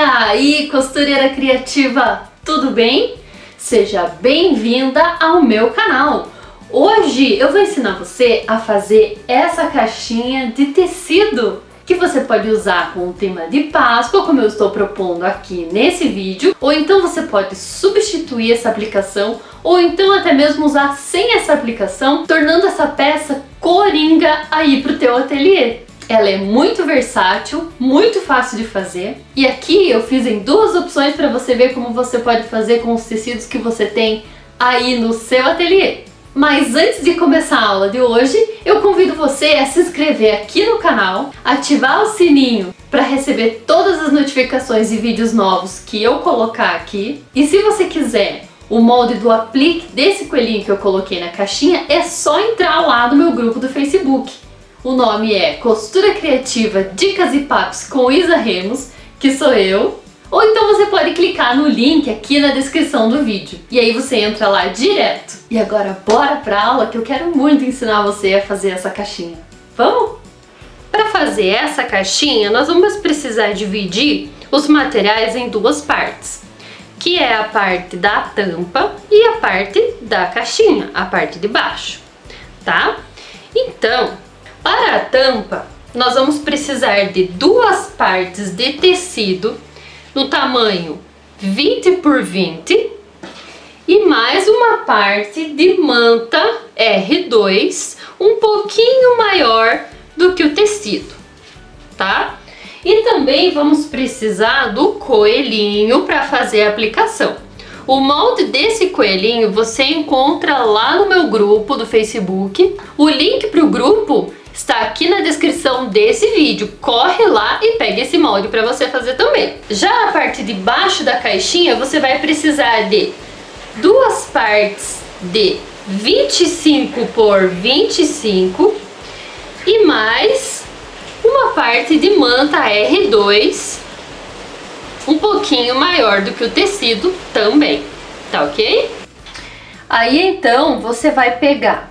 aí, costureira criativa, tudo bem? Seja bem-vinda ao meu canal. Hoje eu vou ensinar você a fazer essa caixinha de tecido que você pode usar com o tema de Páscoa, como eu estou propondo aqui nesse vídeo, ou então você pode substituir essa aplicação, ou então até mesmo usar sem essa aplicação, tornando essa peça coringa aí pro teu ateliê. Ela é muito versátil, muito fácil de fazer, e aqui eu fiz em duas opções para você ver como você pode fazer com os tecidos que você tem aí no seu ateliê. Mas antes de começar a aula de hoje, eu convido você a se inscrever aqui no canal, ativar o sininho para receber todas as notificações e vídeos novos que eu colocar aqui. E se você quiser o molde do aplique desse coelhinho que eu coloquei na caixinha, é só entrar lá no meu grupo do Facebook. O nome é Costura Criativa Dicas e Papos com Isa Remos, que sou eu. Ou então você pode clicar no link aqui na descrição do vídeo. E aí você entra lá direto. E agora bora pra aula que eu quero muito ensinar você a fazer essa caixinha. Vamos? Para fazer essa caixinha, nós vamos precisar dividir os materiais em duas partes. Que é a parte da tampa e a parte da caixinha, a parte de baixo. Tá? Então, para a tampa, nós vamos precisar de duas partes de tecido no tamanho 20 por 20 e mais uma parte de manta R2 um pouquinho maior do que o tecido, tá? E também vamos precisar do coelhinho para fazer a aplicação. O molde desse coelhinho você encontra lá no meu grupo do Facebook. O link para o grupo está aqui na descrição desse vídeo. Corre lá e pega esse molde para você fazer também. Já a parte de baixo da caixinha você vai precisar de duas partes de 25 por 25 e mais uma parte de manta R2 um pouquinho maior do que o tecido também, tá ok? Aí então você vai pegar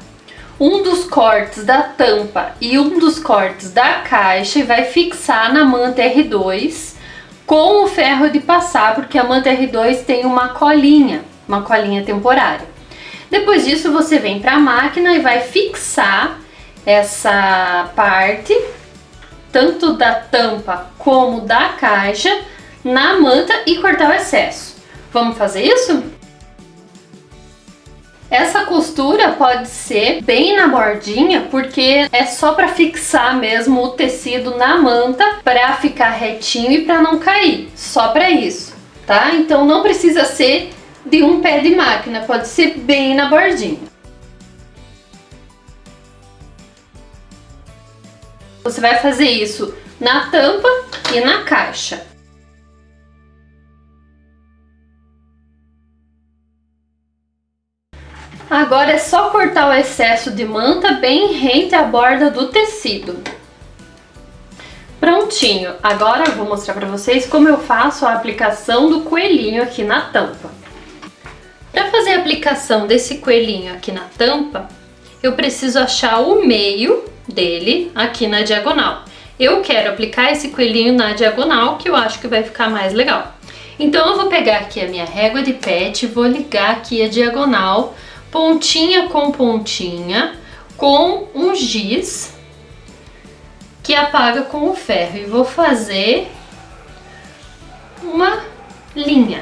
um dos cortes da tampa e um dos cortes da caixa e vai fixar na manta R2 com o ferro de passar, porque a manta R2 tem uma colinha temporária. Depois disso você vem para a máquina e vai fixar essa parte, tanto da tampa como da caixa, na manta e cortar o excesso. Vamos fazer isso? Essa costura pode ser bem na bordinha, porque é só para fixar mesmo o tecido na manta, para ficar retinho e para não cair, só para isso, tá? Então não precisa ser de um pé de máquina, pode ser bem na bordinha. Você vai fazer isso na tampa e na caixa. Agora é só cortar o excesso de manta bem rente à borda do tecido. Prontinho! Agora eu vou mostrar para vocês como eu faço a aplicação do coelhinho aqui na tampa. Para fazer a aplicação desse coelhinho aqui na tampa, eu preciso achar o meio dele aqui na diagonal. Eu quero aplicar esse coelhinho na diagonal, que eu acho que vai ficar mais legal. Então eu vou pegar aqui a minha régua de pet e vou ligar aqui a diagonal, pontinha com pontinha, com um giz que apaga com o ferro, e vou fazer uma linha.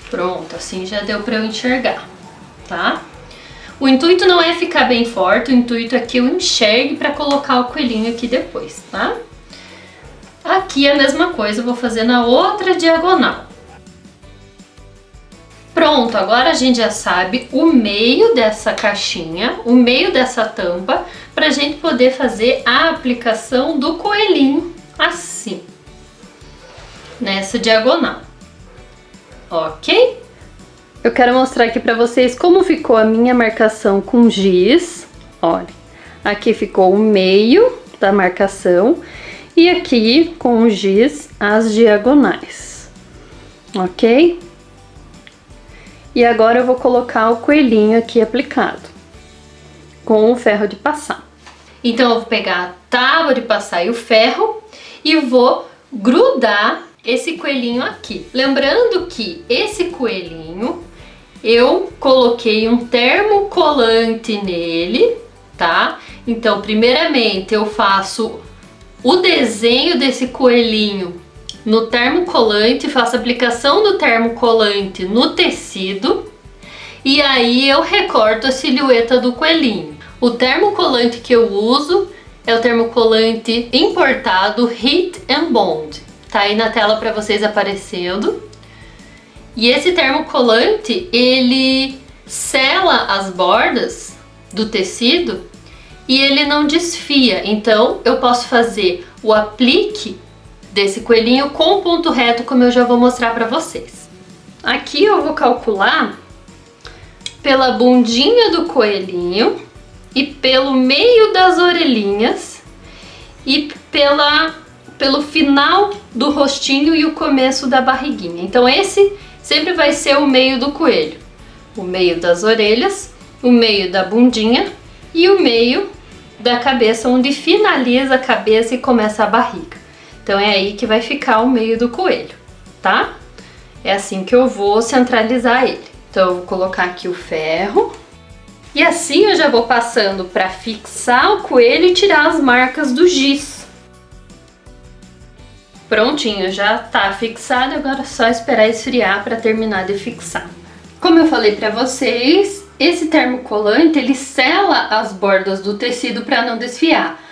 Pronto, assim já deu para eu enxergar, tá? O intuito não é ficar bem forte, o intuito é que eu enxergue para colocar o coelhinho aqui depois, tá? Aqui a mesma coisa, eu vou fazer na outra diagonal. Pronto, agora a gente já sabe o meio dessa caixinha, o meio dessa tampa, para a gente poder fazer a aplicação do coelhinho assim, nessa diagonal, ok? Eu quero mostrar aqui para vocês como ficou a minha marcação com giz. Olha, aqui ficou o meio da marcação e aqui com o giz as diagonais, ok? E agora eu vou colocar o coelhinho aqui aplicado com o ferro de passar. Então eu vou pegar a tábua de passar e o ferro e vou grudar esse coelhinho aqui. Lembrando que esse coelhinho eu coloquei um termocolante nele, tá? Então, primeiramente eu faço o desenho desse coelhinho no termocolante, faço a aplicação do termocolante no tecido e aí eu recorto a silhueta do coelhinho. O termocolante que eu uso é o termocolante importado Heat and Bond. Tá aí na tela para vocês aparecendo. E esse termocolante, ele sela as bordas do tecido e ele não desfia. Então eu posso fazer o aplique desse coelhinho com ponto reto, como eu já vou mostrar para vocês. Aqui eu vou calcular pela bundinha do coelhinho e pelo meio das orelhinhas e pelo final do rostinho e o começo da barriguinha. Então esse sempre vai ser o meio do coelho. O meio das orelhas, o meio da bundinha e o meio da cabeça, onde finaliza a cabeça e começa a barriga. Então é aí que vai ficar o meio do coelho, tá? É assim que eu vou centralizar ele. Então eu vou colocar aqui o ferro. E assim eu já vou passando para fixar o coelho e tirar as marcas do giz. Prontinho, já tá fixado, agora é só esperar esfriar para terminar de fixar. Como eu falei para vocês, esse termocolante ele sela as bordas do tecido para não desfiar.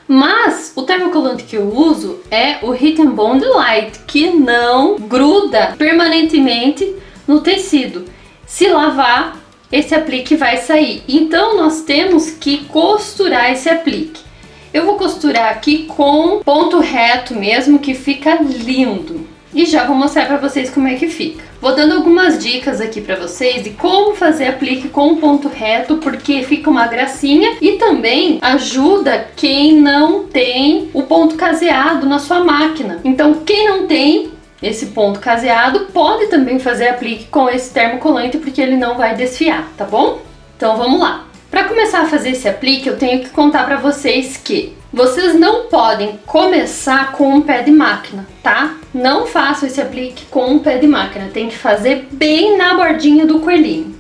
Mas o termocolante que eu uso é o Heat and Bond Light, que não gruda permanentemente no tecido. Se lavar, esse aplique vai sair. Então nós temos que costurar esse aplique. Eu vou costurar aqui com ponto reto mesmo, que fica lindo. E já vou mostrar para vocês como é que fica. Vou dando algumas dicas aqui para vocês de como fazer aplique com ponto reto, porque fica uma gracinha e também ajuda quem não tem o ponto caseado na sua máquina. Então quem não tem esse ponto caseado pode também fazer aplique com esse termocolante, porque ele não vai desfiar, tá bom? Então vamos lá. Para começar a fazer esse aplique, eu tenho que contar para vocês que vocês não podem começar com um pé de máquina, tá? Não façam esse aplique com um pé de máquina, tem que fazer bem na bordinha do coelhinho.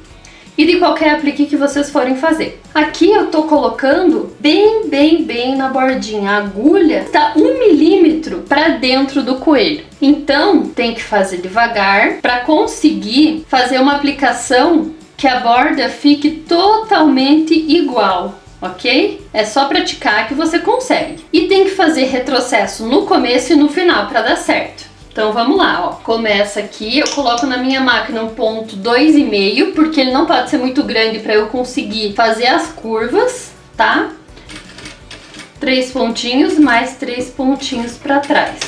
E de qualquer aplique que vocês forem fazer. Aqui eu tô colocando bem na bordinha. A agulha está 1 milímetro para dentro do coelho. Então tem que fazer devagar para conseguir fazer uma aplicação que a borda fique totalmente igual, ok? É só praticar que você consegue. E tem que fazer retrocesso no começo e no final para dar certo. Então vamos lá, ó. Começa aqui, eu coloco na minha máquina um ponto 2,5, porque ele não pode ser muito grande para eu conseguir fazer as curvas, tá? 3 pontinhos mais 3 pontinhos para trás.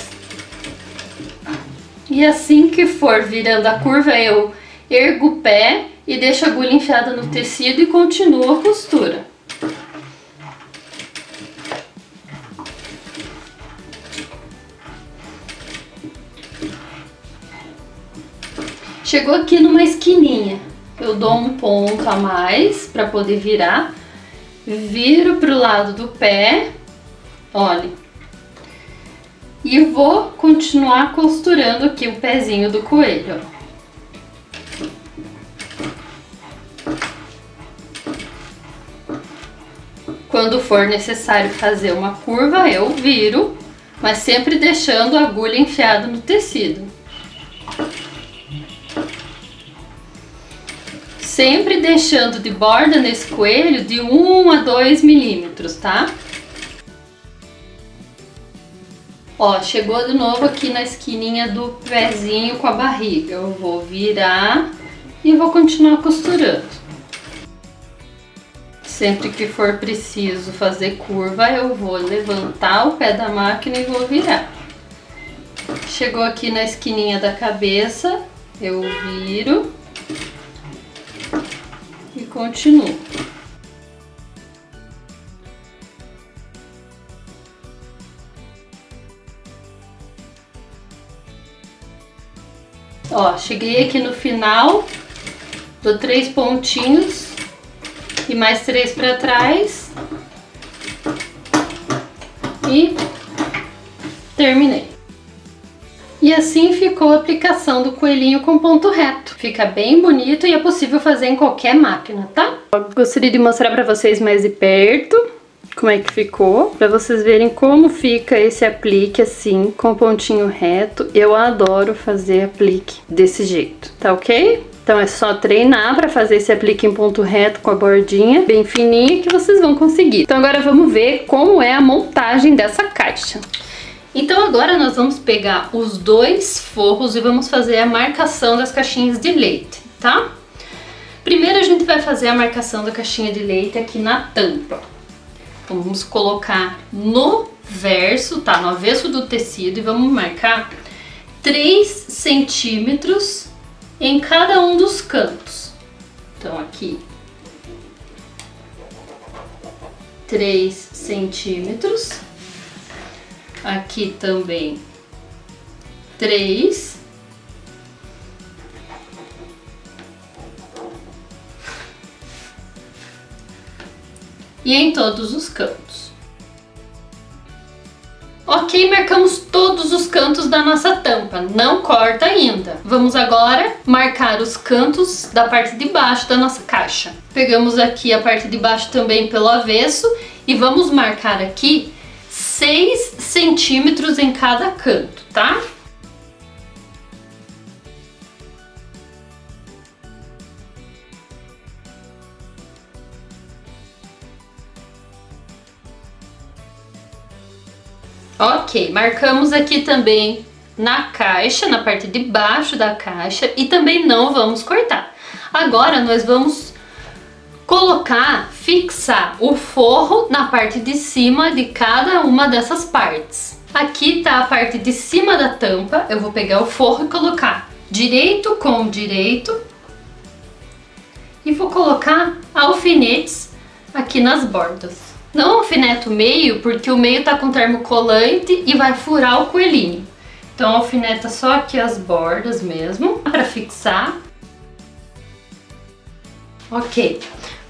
E assim que for virando a curva, eu ergo o pé e deixo a agulha enfiada no tecido e continuo a costura. Chegou aqui numa esquininha, eu dou um ponto a mais para poder virar, viro pro lado do pé, olha, e vou continuar costurando aqui o pezinho do coelho, ó. Quando for necessário fazer uma curva, eu viro, mas sempre deixando a agulha enfiada no tecido. Sempre deixando de borda nesse coelho de 1 a 2 milímetros, tá? Ó, chegou de novo aqui na esquininha do pezinho com a barriga. Eu vou virar e vou continuar costurando. Sempre que for preciso fazer curva, eu vou levantar o pé da máquina e vou virar. Chegou aqui na esquininha da cabeça, eu viro e continuo. Ó, cheguei aqui no final, dou 3 pontinhos e mais 3 para trás e terminei. E assim ficou a aplicação do coelhinho com ponto reto. Fica bem bonito e é possível fazer em qualquer máquina, tá? Eu gostaria de mostrar pra vocês mais de perto como é que ficou, pra vocês verem como fica esse aplique assim, com pontinho reto. Eu adoro fazer aplique desse jeito, tá ok? Então é só treinar pra fazer esse aplique em ponto reto com a bordinha bem fininha que vocês vão conseguir. Então agora vamos ver como é a montagem dessa caixa. Então agora nós vamos pegar os dois forros e vamos fazer a marcação das caixinhas de leite, tá? Primeiro a gente vai fazer a marcação da caixinha de leite aqui na tampa. Então vamos colocar no verso, tá? No avesso do tecido e vamos marcar 3 centímetros em cada um dos cantos. Então aqui 3 centímetros. Aqui também 3. E em todos os cantos. Ok, marcamos todos os cantos da nossa tampa, não corta ainda. Vamos agora marcar os cantos da parte de baixo da nossa caixa. Pegamos aqui a parte de baixo também pelo avesso e vamos marcar aqui 6 centímetros em cada canto, tá? Ok, marcamos aqui também na caixa, na parte de baixo da caixa e também não vamos cortar. Agora nós vamos fixar o forro na parte de cima de cada uma dessas partes. Aqui tá a parte de cima da tampa, eu vou pegar o forro e colocar direito com direito e vou colocar alfinetes aqui nas bordas. Não alfineto o meio, porque o meio tá com termocolante e vai furar o coelhinho. Então alfineta só aqui as bordas mesmo, para fixar. Ok.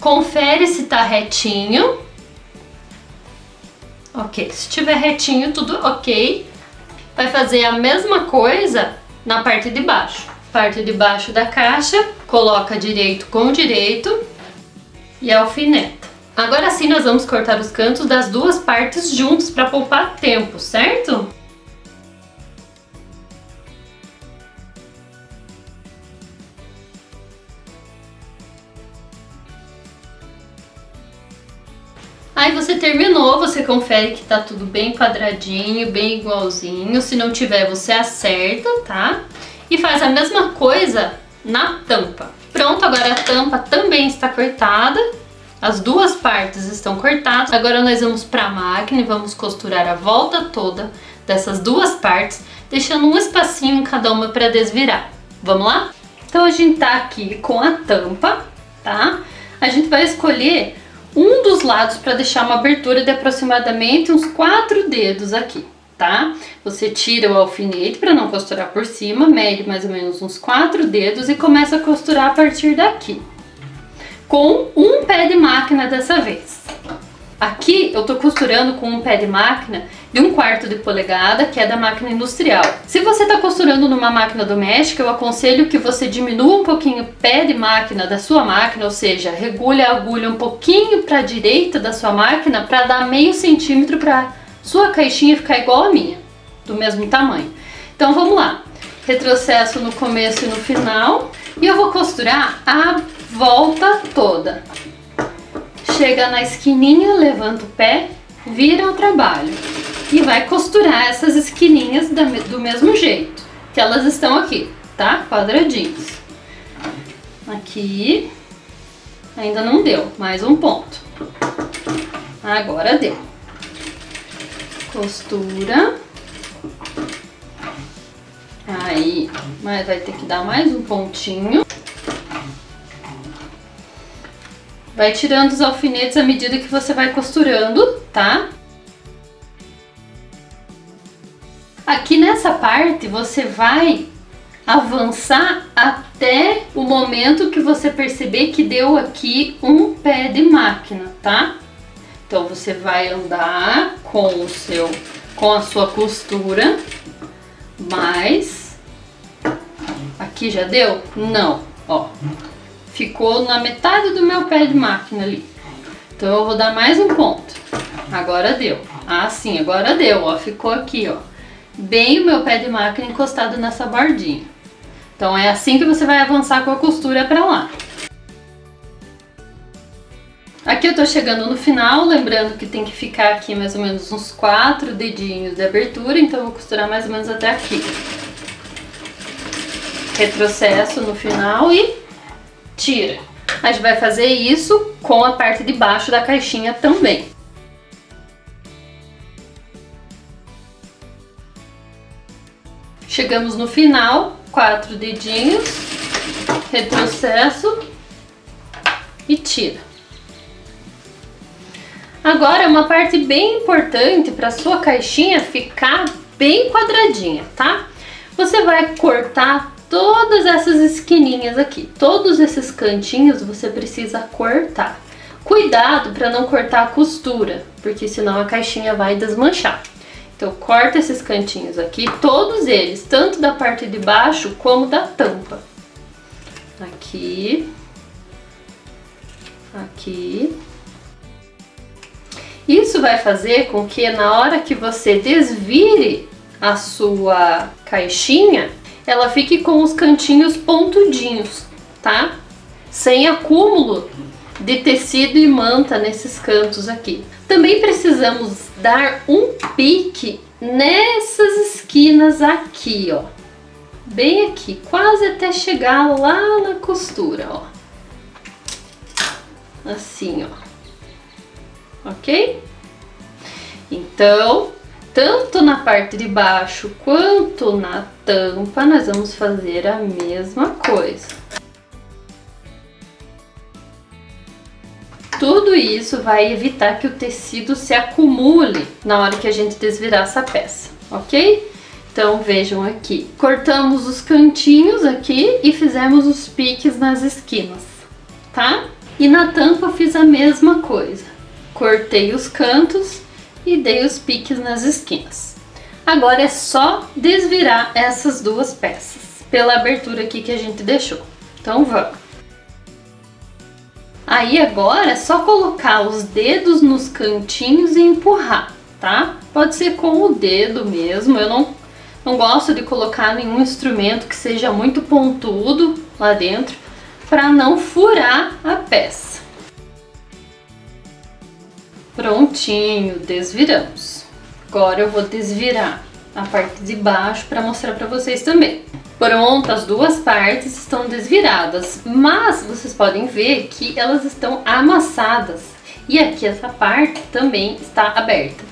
Confere se tá retinho. Ok, se estiver retinho, tudo ok. Vai fazer a mesma coisa na parte de baixo. Parte de baixo da caixa, coloca direito com direito e alfineta. Agora sim nós vamos cortar os cantos das duas partes juntos para poupar tempo, certo? Aí você terminou, você confere que tá tudo bem quadradinho, bem igualzinho. Se não tiver, você acerta, tá? E faz a mesma coisa na tampa. Pronto, agora a tampa também está cortada. As duas partes estão cortadas. Agora nós vamos para a máquina e vamos costurar a volta toda dessas duas partes, deixando um espacinho em cada uma para desvirar. Vamos lá? Então a gente tá aqui com a tampa, tá? A gente vai escolher um dos lados para deixar uma abertura de aproximadamente uns 4 dedos aqui, tá? Você tira o alfinete para não costurar por cima, mede mais ou menos uns 4 dedos e começa a costurar a partir daqui, com um pé de máquina dessa vez. Aqui eu tô costurando com um pé de máquina de 1/4 de polegada, que é da máquina industrial. Se você tá costurando numa máquina doméstica, eu aconselho que você diminua um pouquinho o pé de máquina da sua máquina, ou seja, regule a agulha um pouquinho para a direita da sua máquina para dar meio centímetro para sua caixinha ficar igual a minha, do mesmo tamanho. Então vamos lá, retrocesso no começo e no final e eu vou costurar a volta toda. Chega na esquininha, levanta o pé, vira o trabalho e vai costurar essas esquininhas do mesmo jeito que elas estão aqui, tá? Quadradinhos. Aqui ainda não deu, mais um ponto. Agora deu. Costura. Aí, mas vai ter que dar mais um pontinho. Vai tirando os alfinetes à medida que você vai costurando, tá? Aqui nessa parte você vai avançar até o momento que você perceber que deu aqui um pé de máquina, tá? Então você vai andar com o seu com a sua costura, mas aqui já deu? Não, ó, ficou na metade do meu pé de máquina ali. Então eu vou dar mais um ponto. Agora deu. Ah, sim, agora deu, ó, ficou aqui, ó, bem o meu pé de máquina encostado nessa bordinha. Então é assim que você vai avançar com a costura pra lá. Aqui eu tô chegando no final, lembrando que tem que ficar aqui mais ou menos uns 4 dedinhos de abertura, então eu vou costurar mais ou menos até aqui. Retrocesso no final e tira. A gente vai fazer isso com a parte de baixo da caixinha também. Chegamos no final, 4 dedinhos, retrocesso e tira. Agora, uma parte bem importante para sua caixinha ficar bem quadradinha, tá? Você vai cortar todas essas esquininhas aqui, todos esses cantinhos você precisa cortar. Cuidado para não cortar a costura, porque senão a caixinha vai desmanchar. Então corta esses cantinhos aqui, todos eles, tanto da parte de baixo como da tampa. Aqui, aqui. Isso vai fazer com que na hora que você desvire a sua caixinha, ela fique com os cantinhos pontudinhos, tá? Sem acúmulo de tecido e manta nesses cantos aqui. Também precisamos dar um pique nessas esquinas aqui, ó. Bem aqui, quase até chegar lá na costura, ó. Assim, ó. Ok? Então, tanto na parte de baixo quanto na tampa, nós vamos fazer a mesma coisa. Tudo isso vai evitar que o tecido se acumule na hora que a gente desvirar essa peça, ok? Então vejam aqui, cortamos os cantinhos aqui e fizemos os piques nas esquinas, tá? E na tampa eu fiz a mesma coisa. Cortei os cantos e dei os piques nas esquinas. Agora é só desvirar essas duas peças pela abertura aqui que a gente deixou. Então vamos. Aí agora é só colocar os dedos nos cantinhos e empurrar, tá? Pode ser com o dedo mesmo, eu não gosto de colocar nenhum instrumento que seja muito pontudo lá dentro para não furar a peça. Prontinho, desviramos. Agora eu vou desvirar a parte de baixo para mostrar para vocês também. Pronto, as duas partes estão desviradas, mas vocês podem ver que elas estão amassadas. E aqui essa parte também está aberta.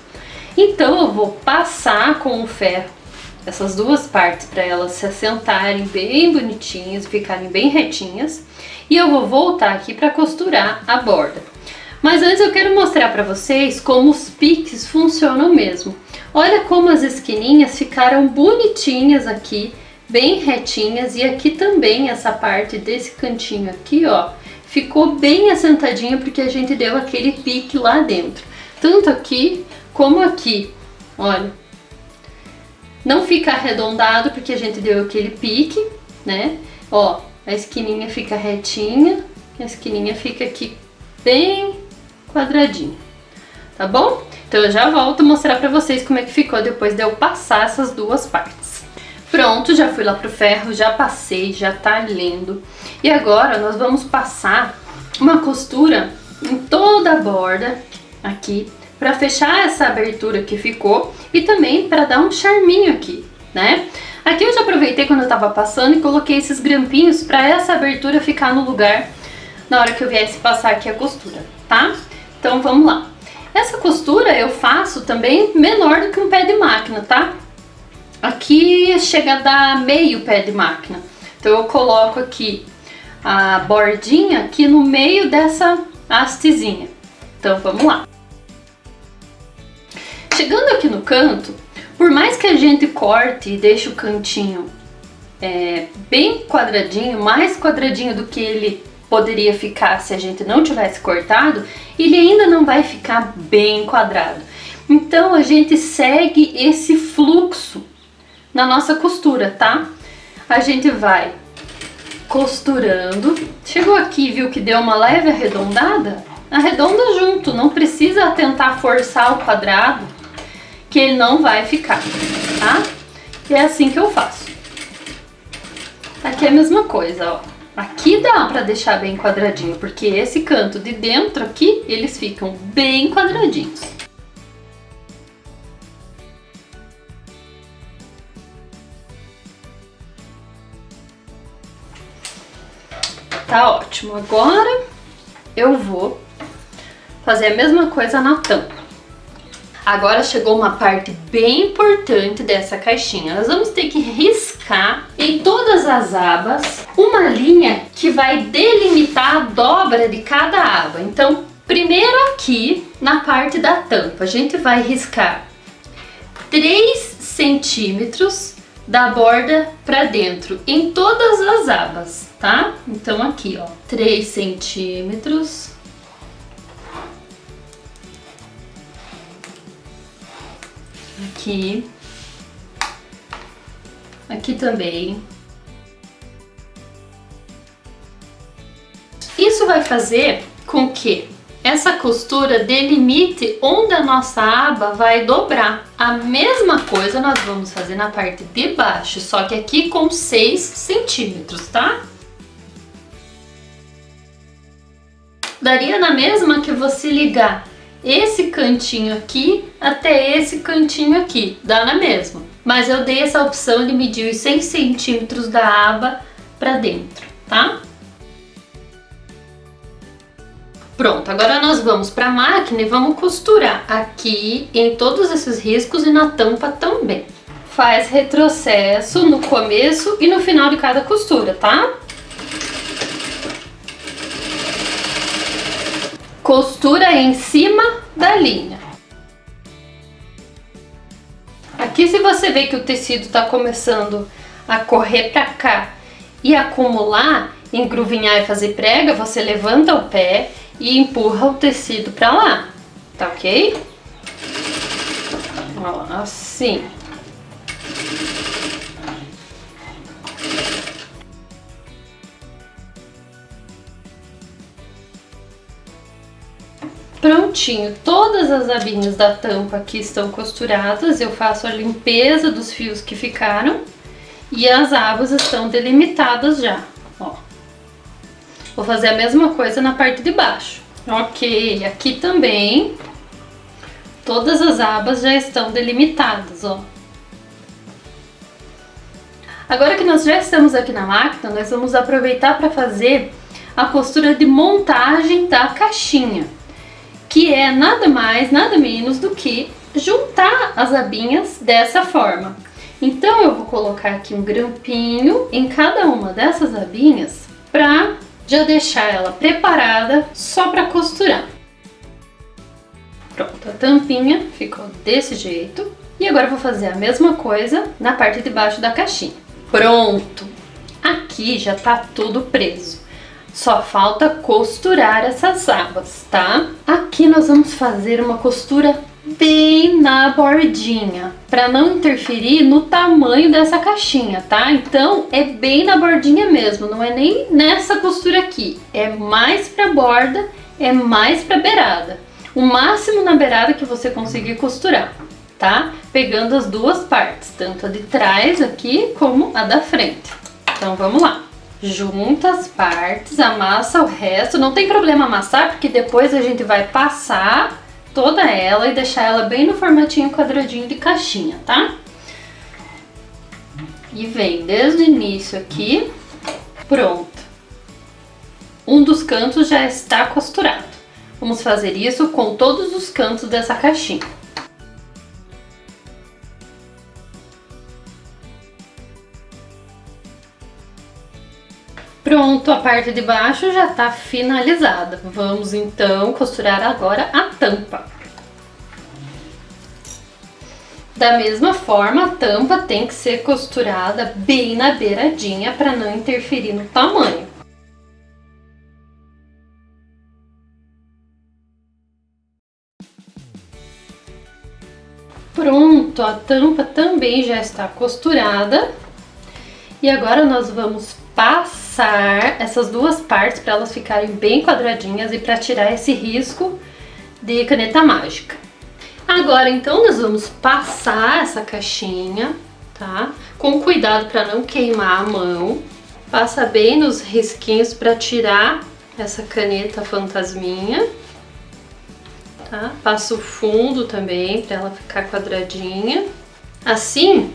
Então eu vou passar com o ferro essas duas partes para elas se assentarem bem bonitinhas, ficarem bem retinhas. E eu vou voltar aqui para costurar a borda. Mas antes eu quero mostrar para vocês como os piques funcionam mesmo. Olha como as esquininhas ficaram bonitinhas aqui, bem retinhas, e aqui também essa parte desse cantinho aqui, ó, ficou bem assentadinha porque a gente deu aquele pique lá dentro. Tanto aqui como aqui, olha. Não fica arredondado porque a gente deu aquele pique, né? Ó, a esquininha fica retinha, a esquininha fica aqui bem quadradinho, tá bom? Então eu já volto a mostrar pra vocês como é que ficou depois de eu passar essas duas partes. Pronto, já fui lá pro ferro, já passei, já tá lindo. E agora nós vamos passar uma costura em toda a borda aqui, pra fechar essa abertura que ficou e também pra dar um charminho aqui, né? Aqui eu já aproveitei quando eu tava passando e coloquei esses grampinhos pra essa abertura ficar no lugar na hora que eu viesse passar aqui a costura, tá? Então vamos lá. Essa costura eu faço também menor do que um pé de máquina, tá? Aqui chega a dar meio pé de máquina. Então eu coloco aqui a bordinha aqui no meio dessa hastezinha. Então vamos lá. Chegando aqui no canto, por mais que a gente corte e deixe o cantinho bem quadradinho, mais quadradinho do que ele poderia ficar se a gente não tivesse cortado, ele ainda não vai ficar bem quadrado. Então a gente segue esse fluxo na nossa costura, tá? A gente vai costurando. Chegou aqui, viu que deu uma leve arredondada? Arredonda junto, não precisa tentar forçar o quadrado, que ele não vai ficar, tá? E é assim que eu faço. Aqui é a mesma coisa, ó. Aqui dá pra deixar bem quadradinho, porque esse canto de dentro aqui, eles ficam bem quadradinhos. Tá ótimo. Agora eu vou fazer a mesma coisa na tampa. Agora chegou uma parte bem importante dessa caixinha. Nós vamos ter que riscar em todas as abas uma linha que vai delimitar a dobra de cada aba. Então, primeiro aqui na parte da tampa, a gente vai riscar 3 centímetros da borda para dentro em todas as abas, tá? Então aqui, ó, 3 centímetros. Aqui. Aqui também. Isso vai fazer com que essa costura delimite onde a nossa aba vai dobrar. A mesma coisa nós vamos fazer na parte de baixo, só que aqui com 6 centímetros, tá? Daria na mesma que você ligar esse cantinho aqui até esse cantinho aqui, dá na mesma. Mas eu dei essa opção de medir os 6 centímetros da aba pra dentro, tá? Pronto, agora nós vamos para a máquina e vamos costurar aqui em todos esses riscos e na tampa também. Faz retrocesso no começo e no final de cada costura, tá? Costura em cima da linha. Aqui, se você vê que o tecido está começando a correr para cá e acumular, engruvinhar e fazer prega, você levanta o pé e empurra o tecido para lá, tá ok? Ó, assim. Prontinho, todas as abinhas da tampa aqui estão costuradas. Eu faço a limpeza dos fios que ficaram e as abas estão delimitadas já, ó. Vou fazer a mesma coisa na parte de baixo. Ok, aqui também todas as abas já estão delimitadas, ó. Agora que nós já estamos aqui na máquina, nós vamos aproveitar para fazer a costura de montagem da caixinha, que é nada mais, nada menos do que juntar as abinhas dessa forma. Então eu vou colocar aqui um grampinho em cada uma dessas abinhas para já deixar ela preparada só para costurar. Pronto, a tampinha ficou desse jeito. E agora eu vou fazer a mesma coisa na parte de baixo da caixinha. Pronto! Aqui já tá tudo preso. Só falta costurar essas abas, tá? Aqui nós vamos fazer uma costura bem na bordinha, para não interferir no tamanho dessa caixinha, tá? Então é bem na bordinha mesmo, não é nem nessa costura aqui, é mais pra borda, é mais pra beirada, o máximo na beirada que você conseguir costurar, tá? Pegando as duas partes, tanto a de trás aqui como a da frente. Então vamos lá. Junta as partes, amassa o resto, não tem problema amassar, porque depois a gente vai passar toda ela e deixar ela bem no formatinho quadradinho de caixinha, tá? E vem desde o início aqui, pronto. Um dos cantos já está costurado. Vamos fazer isso com todos os cantos dessa caixinha. Pronto, a parte de baixo já está finalizada. Vamos então costurar agora a tampa. Da mesma forma, a tampa tem que ser costurada bem na beiradinha para não interferir no tamanho. Pronto, a tampa também já está costurada. E agora nós vamos passar essas duas partes para elas ficarem bem quadradinhas e para tirar esse risco de caneta mágica. Agora então nós vamos passar essa caixinha, tá? Com cuidado para não queimar a mão. Passa bem nos risquinhos para tirar essa caneta fantasminha. Tá? Passa o fundo também para ela ficar quadradinha. Assim,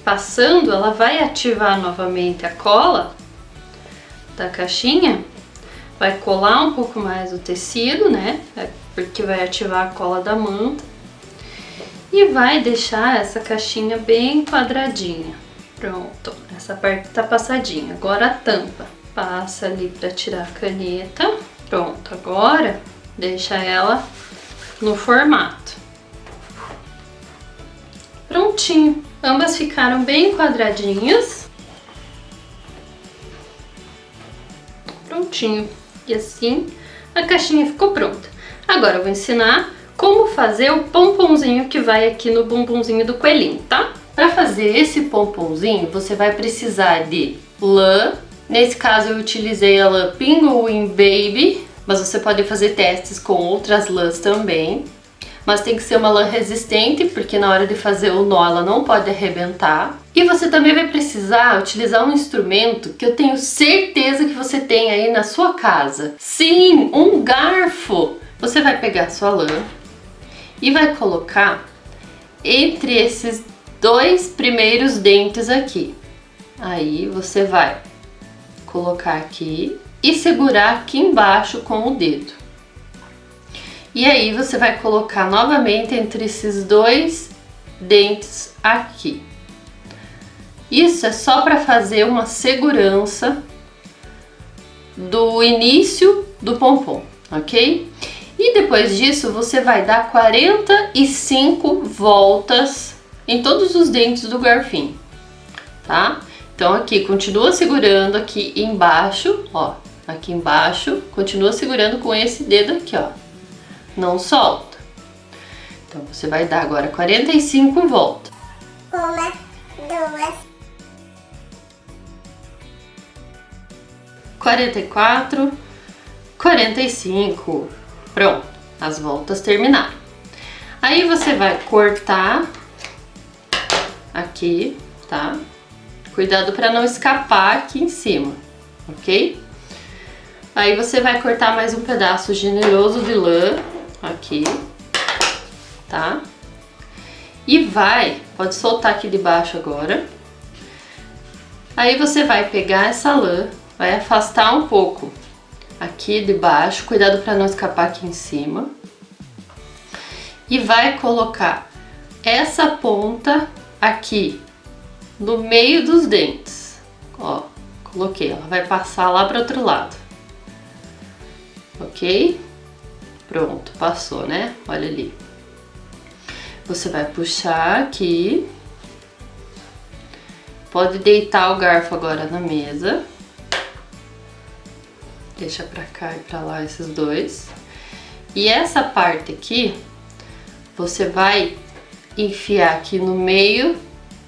passando, ela vai ativar novamente a cola da caixinha. Vai colar um pouco mais o tecido, né? Porque vai ativar a cola da manta. E vai deixar essa caixinha bem quadradinha. Pronto, essa parte tá passadinha. Agora a tampa. Passa ali para tirar a caneta. Pronto, agora deixa ela no formato. Prontinho. Ambas ficaram bem quadradinhas. Prontinho. E assim a caixinha ficou pronta. Agora eu vou ensinar como fazer o pomponzinho que vai aqui no bumbumzinho do coelhinho, tá? Para fazer esse pomponzinho, você vai precisar de lã. Nesse caso eu utilizei a lã Penguin Baby, mas você pode fazer testes com outras lãs também. Mas tem que ser uma lã resistente, porque na hora de fazer o nó ela não pode arrebentar. E você também vai precisar utilizar um instrumento que eu tenho certeza que você tem aí na sua casa. Sim, um garfo! Você vai pegar a sua lã e vai colocar entre esses dois primeiros dentes aqui. Aí você vai colocar aqui e segurar aqui embaixo com o dedo. E aí você vai colocar novamente entre esses dois dentes aqui. Isso é só para fazer uma segurança do início do pompom, ok? E depois disso você vai dar 45 voltas em todos os dentes do garfinho, tá? Então aqui, continua segurando aqui embaixo, ó, aqui embaixo, continua segurando com esse dedo aqui, ó, não solta. Então você vai dar agora 45 voltas. 1, 2, 44, 45. Pronto, as voltas terminaram. Aí você vai cortar aqui, tá? Cuidado para não escapar aqui em cima, ok? Aí você vai cortar mais um pedaço generoso de lã aqui, tá? E pode soltar aqui de baixo agora. Aí você vai pegar essa lã, vai afastar um pouco aqui de baixo, cuidado para não escapar aqui em cima. E vai colocar essa ponta aqui no meio dos dentes. Ó, coloquei, ela vai passar lá para outro lado. Ok? Pronto, passou, né? Olha ali. Você vai puxar aqui. Pode deitar o garfo agora na mesa. Deixa pra cá e pra lá esses dois. E essa parte aqui, você vai enfiar aqui no meio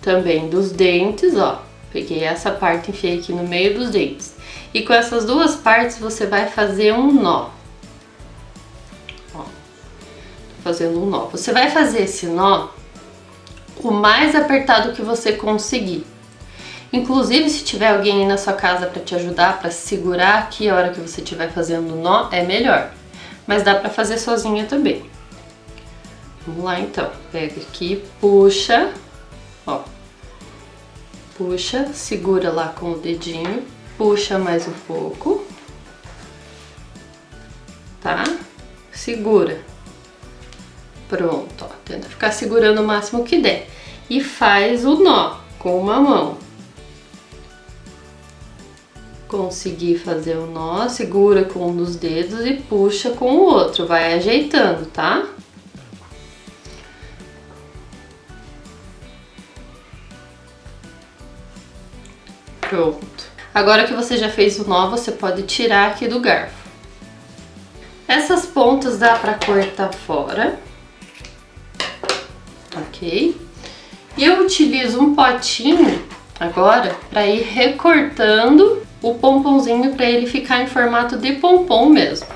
também dos dentes, ó. Peguei essa parte e enfiei aqui no meio dos dentes. E com essas duas partes você vai fazer um nó. Ó, tô fazendo um nó. Você vai fazer esse nó o mais apertado que você conseguir. Inclusive, se tiver alguém aí na sua casa para te ajudar, para segurar aqui a hora que você estiver fazendo o nó, é melhor. Mas dá para fazer sozinha também. Vamos lá então. Pega aqui, puxa, ó. Puxa, segura lá com o dedinho, puxa mais um pouco, tá? Segura. Pronto, ó. Tenta ficar segurando o máximo que der. E faz o nó com uma mão. Conseguir fazer o nó, segura com um dos dedos e puxa com o outro, vai ajeitando, tá? Pronto. Agora que você já fez o nó, você pode tirar aqui do garfo. Essas pontas dá pra cortar fora. Ok. ok? E eu utilizo um potinho agora para ir recortando o pomponzinho para ele ficar em formato de pompom mesmo.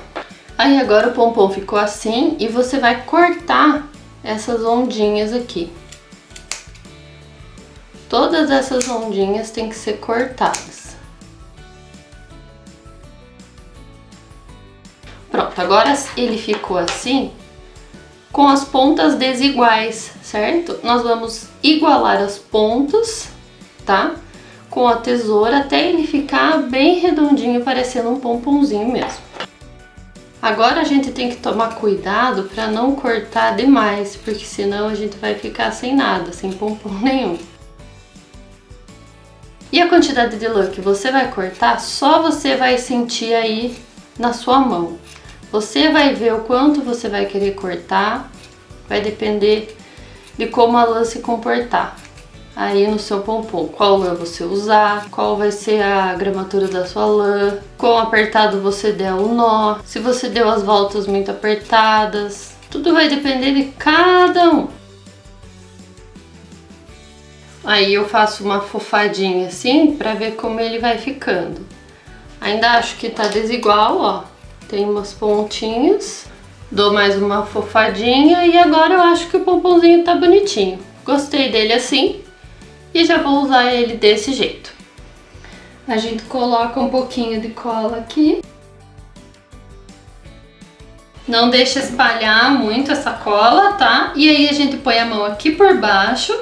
Aí agora o pompom ficou assim e você vai cortar essas ondinhas aqui. Todas essas ondinhas têm que ser cortadas. Pronto, agora ele ficou assim, com as pontas desiguais, certo? Nós vamos igualar as pontas, tá? Com a tesoura até ele ficar bem redondinho, parecendo um pomponzinho mesmo. Agora a gente tem que tomar cuidado para não cortar demais, porque senão a gente vai ficar sem nada, sem pompom nenhum. E a quantidade de lã que você vai cortar, só você vai sentir aí na sua mão. Você vai ver o quanto você vai querer cortar, vai depender de como a lã se comportar aí no seu pompom. Qual lã você usar, qual vai ser a gramatura da sua lã, quão apertado você der o nó, se você deu as voltas muito apertadas, tudo vai depender de cada um. Aí eu faço uma fofadinha assim pra ver como ele vai ficando. Ainda acho que tá desigual, ó. Tem umas pontinhas. Dou mais uma fofadinha e agora eu acho que o pomponzinho tá bonitinho. Gostei dele assim e já vou usar ele desse jeito. A gente coloca um pouquinho de cola aqui. Não deixa espalhar muito essa cola, tá? E aí a gente põe a mão aqui por baixo.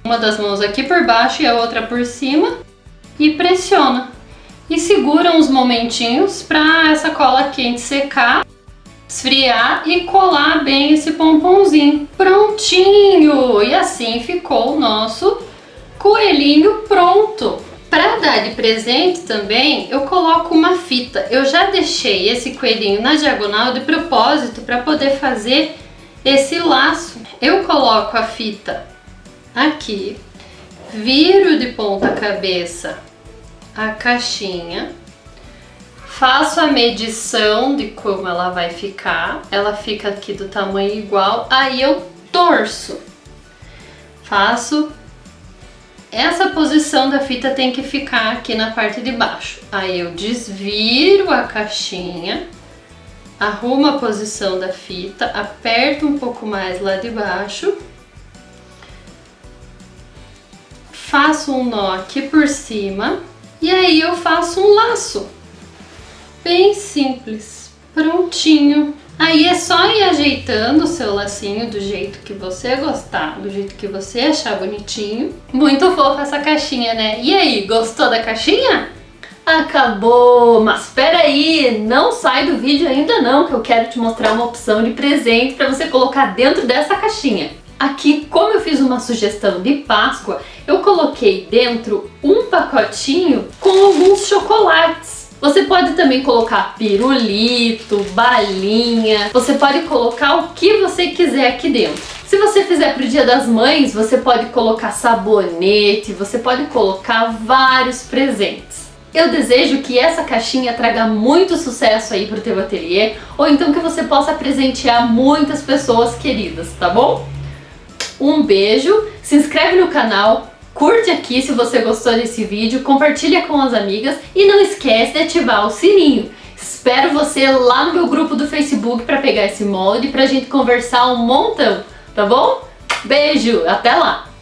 Uma das mãos aqui por baixo e a outra por cima e pressiona. E segura uns momentinhos para essa cola quente secar, esfriar e colar bem esse pomponzinho. Prontinho! E assim ficou o nosso coelhinho pronto. Para dar de presente também, eu coloco uma fita. Eu já deixei esse coelhinho na diagonal de propósito para poder fazer esse laço. Eu coloco a fita aqui, viro de ponta cabeça a caixinha, faço a medição de como ela vai ficar, ela fica aqui do tamanho igual, aí eu torço, faço essa posição da fita, tem que ficar aqui na parte de baixo, aí eu desviro a caixinha, arrumo a posição da fita, aperto um pouco mais lá de baixo, faço um nó aqui por cima e aí eu faço um laço. Bem simples, prontinho. Aí é só ir ajeitando o seu lacinho do jeito que você gostar, do jeito que você achar bonitinho. Muito fofa essa caixinha, né? E aí, gostou da caixinha? Acabou! Mas espera aí, não sai do vídeo ainda não, que eu quero te mostrar uma opção de presente para você colocar dentro dessa caixinha. Aqui, como eu fiz uma sugestão de Páscoa, eu coloquei dentro um pacotinho com alguns chocolates. Você pode também colocar pirulito, balinha, você pode colocar o que você quiser aqui dentro. Se você fizer pro Dia das Mães, você pode colocar sabonete, você pode colocar vários presentes. Eu desejo que essa caixinha traga muito sucesso aí pro teu ateliê, ou então que você possa presentear muitas pessoas queridas, tá bom? Um beijo, se inscreve no canal, curte aqui se você gostou desse vídeo, compartilha com as amigas e não esquece de ativar o sininho. Espero você lá no meu grupo do Facebook para pegar esse molde pra gente conversar um montão, tá bom? Beijo, até lá!